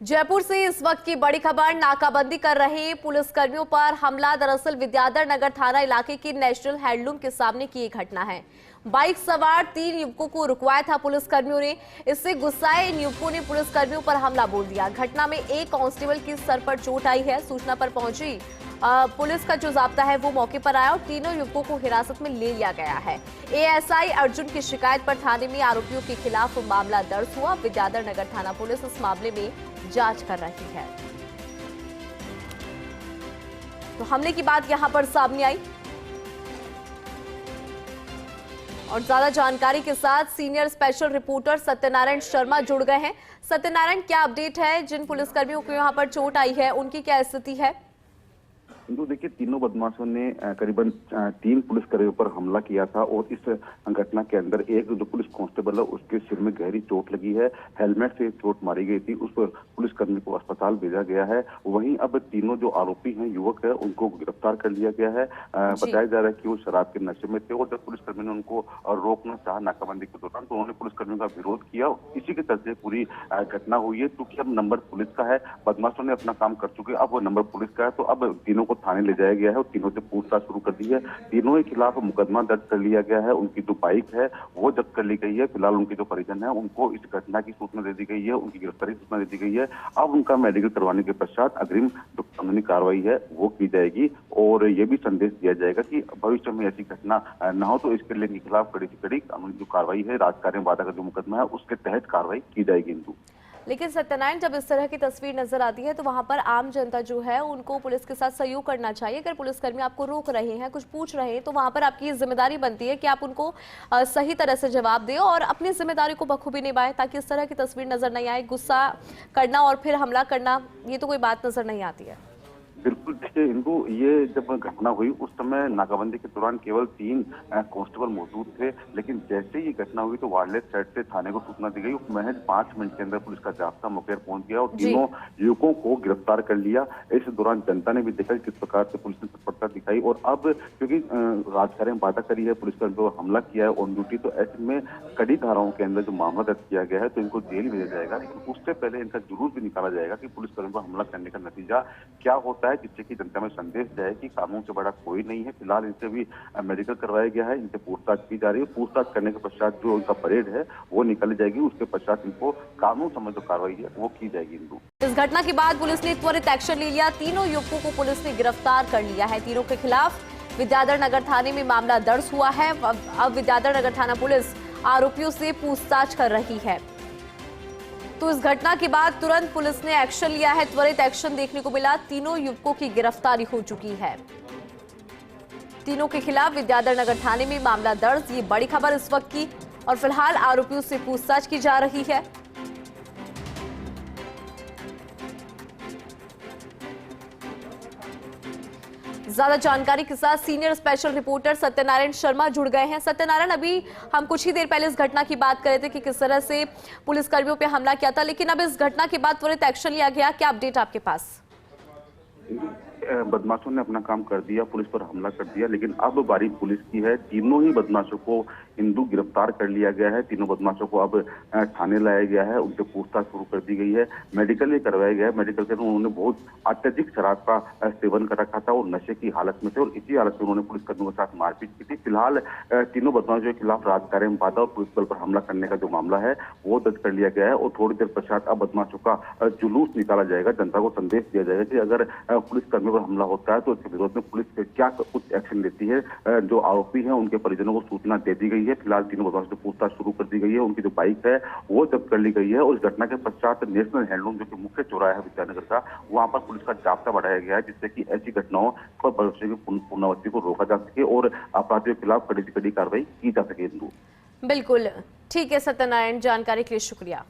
जयपुर से इस वक्त की बड़ी खबर, नाकाबंदी कर रहे पुलिसकर्मियों पर हमला। दरअसल विद्याधर नगर थाना इलाके की नेशनल हैंडलूम के सामने की एक घटना है। बाइक सवार 3 युवकों को रुकवाया था पुलिसकर्मियों ने। इससे गुस्साए इन युवकों ने पुलिसकर्मियों पर हमला बोल दिया। घटना में एक कांस्टेबल की सर पर चोट आई है। सूचना पर पहुंची पुलिस का जो जाब्ता है वो मौके पर आया और तीनों युवकों को हिरासत में ले लिया गया है। एएसआई अर्जुन की शिकायत पर थाने में आरोपियों के खिलाफ मामला दर्ज हुआ। विद्याधर नगर थाना पुलिस इस मामले में जांच कर रही है। तो हमले की बात यहां पर सामने आई और ज्यादा जानकारी के साथ senior special reporter Satyanarayan Sharma जुड़ गए हैं। सत्यनारायण, क्या अपडेट है? जिन पुलिसकर्मियों को यहां पर चोट आई है उनकी क्या स्थिति है? तो देखिए, तीनों बदमाशों ने करीबन 3 पुलिसकर्मियों पर हमला किया था और इस घटना के अंदर एक जो पुलिस कांस्टेबल है उसके सिर में गहरी चोट लगी है। हेलमेट से चोट मारी गई थी। उस पर पुलिसकर्मी को अस्पताल भेजा गया है। वहीं अब तीनों जो आरोपी हैं, युवक है, उनको गिरफ्तार कर लिया गया है। बताया जा रहा है कि वो शराब के नशे में थे और जब पुलिसकर्मी ने उनको रोकना चाहा नाकाबंदी के दौरान तो उन्होंने पुलिसकर्मियों का विरोध किया। इसी के चलते पूरी घटना हुई है। क्योंकि अब नंबर पुलिस का है, बदमाशों ने अपना काम कर चुके, अब वो नंबर पुलिस का है, तो अब तीनों को थाने ले जाया गया है और तीनों से पूछताछ शुरू कर दी है। तीनों के खिलाफ मुकदमा दर्ज कर लिया गया है। उनकी जो बाइक है वो जब्त कर ली गई है। फिलहाल उनके जो परिजन है उनको इस घटना की सूचना दे दी गई है, उनकी गिरफ्तारी की सूचना दे दी गई है। अब उनका मेडिकल करवाने के पश्चात अग्रिम जो कानूनी कार्रवाई है वो की जाएगी और ये भी संदेश दिया जाएगा कि भविष्य में ऐसी घटना न हो, तो इसके लिए इनके खिलाफ कड़ी से कड़ी कानूनी जो कार्रवाई है, राजकार्य वादा का जो मुकदमा है उसके तहत कार्रवाई की जाएगी। इंदु, लेकिन सत्यनारायण, जब इस तरह की तस्वीर नजर आती है तो वहां पर आम जनता जो है उनको पुलिस के साथ सहयोग करना चाहिए। अगर पुलिसकर्मी आपको रोक रहे हैं, कुछ पूछ रहे हैं, तो वहां पर आपकी जिम्मेदारी बनती है कि आप उनको सही तरह से जवाब दें और अपनी जिम्मेदारी को बखूबी निभाएं, ताकि इस तरह की तस्वीर नजर नहीं आए। गुस्सा करना और फिर हमला करना, ये तो कोई बात नजर नहीं आती है। बिल्कुल, देखिए इनको ये जब घटना हुई उस समय नाकाबंदी के दौरान केवल 3 कांस्टेबल मौजूद थे, लेकिन जैसे ही घटना हुई तो वायरलेस साइड से थाने को सूचना दी गई। महज 5 मिनट के अंदर पुलिस का जाब्ता मौके पर पहुंच गया और तीनों युवकों को गिरफ्तार कर लिया। इस दौरान जनता ने भी देखा किस प्रकार से पुलिस ने तत्परता दिखाई और अब क्योंकि राजकार्य में बाधा करी है, पुलिसकर्मियों पर हमला किया है ऑन ड्यूटी, तो ऐसे में कड़ी धाराओं के अंदर जो मामला दर्ज किया गया है तो इनको जेल भेजा जाएगा। लेकिन उससे पहले इनका जुलूस भी निकाला जाएगा कि पुलिसकर्मियों पर हमला करने का नतीजा क्या होता है, जिससे कि जनता में संदेश जाए कि कानून से बड़ा कोई नहीं है। फिलहाल इनसे भी मेडिकल करवाया गया है, इनसे पूछताछ की जा रही है। पूछताछ करने के पश्चात जो उनका परेड है वो निकाली जाएगी, उसके पश्चात इनको कानून संबंधी जो कार्रवाई है वो की जाएगी। इस घटना के बाद पुलिस ने त्वरित एक्शन ले लिया। तीनों युवकों को पुलिस ने गिरफ्तार कर लिया है। तीनों के खिलाफ विद्याधर नगर थाने में मामला दर्ज हुआ है। अब विद्याधर नगर थाना पुलिस आरोपियों से पूछताछ कर रही है। तो इस घटना के बाद तुरंत पुलिस ने एक्शन लिया है। त्वरित एक्शन देखने को मिला। तीनों युवकों की गिरफ्तारी हो चुकी है। तीनों के खिलाफ विद्याधर नगर थाने में मामला दर्ज। ये बड़ी खबर इस वक्त की और फिलहाल आरोपियों से पूछताछ की जा रही है। ज्यादा जानकारी के साथ senior special reporter Satyanarayan Sharma जुड़ गए हैं। सत्यनारायण, अभी हम कुछ ही देर पहले इस घटना की बात कर रहे थे कि किस तरह से पुलिसकर्मियों पे हमला किया था, लेकिन अब इस घटना के बाद त्वरित एक्शन लिया गया। क्या अपडेट आपके पास? बदमाशों ने अपना काम कर दिया, पुलिस पर हमला कर दिया, लेकिन अब बारी पुलिस की है। तीनों ही बदमाशों को इंदु गिरफ्तार कर लिया गया है। तीनों बदमाशों को अब थाने लाया गया है, उनसे पूछताछ शुरू कर दी गई है। मेडिकल भी करवाया गया है। मेडिकल के उन्होंने बहुत अत्यधिक शराब का सेवन कर रखा था और नशे की हालत में थे और इसी हालत में उन्होंने पुलिसकर्मियों के साथ मारपीट की थी। फिलहाल तीनों बदमाशों के खिलाफ राजकार्य में बाधा और पुलिस बल पर हमला करने का जो मामला है वो दर्ज कर लिया गया है और थोड़ी देर पश्चात अब बदमाशों का जुलूस निकाला जाएगा। जनता को संदेश दिया जाएगा कि अगर पुलिसकर्मियों पर हमला होता है तो इसके विरोध में पुलिस क्या कुछ एक्शन लेती है। जो आरोपी हैं उनके परिजनों को सूचना दे दी गई है। फिलहाल तीनों बदमाशों से पूछताछ शुरू कर दी गई है। उनकी जो बाइक है वो जब्त कर ली गई है और इस घटना के पश्चात नेशनल हैंडलूम जो कि मुख्य चौराहा है विद्यानगर का, वहां पर पुलिस का जाब्ता बढ़ाया गया है, जिससे कि ऐसी घटनाओं पर भविष्य की पुनरावृत्ति को रोका जा सके और अपराधियों के खिलाफ कड़ी से कड़ी कार्रवाई की जा सके। बिल्कुल ठीक है सत्यनारायण, जानकारी के लिए शुक्रिया।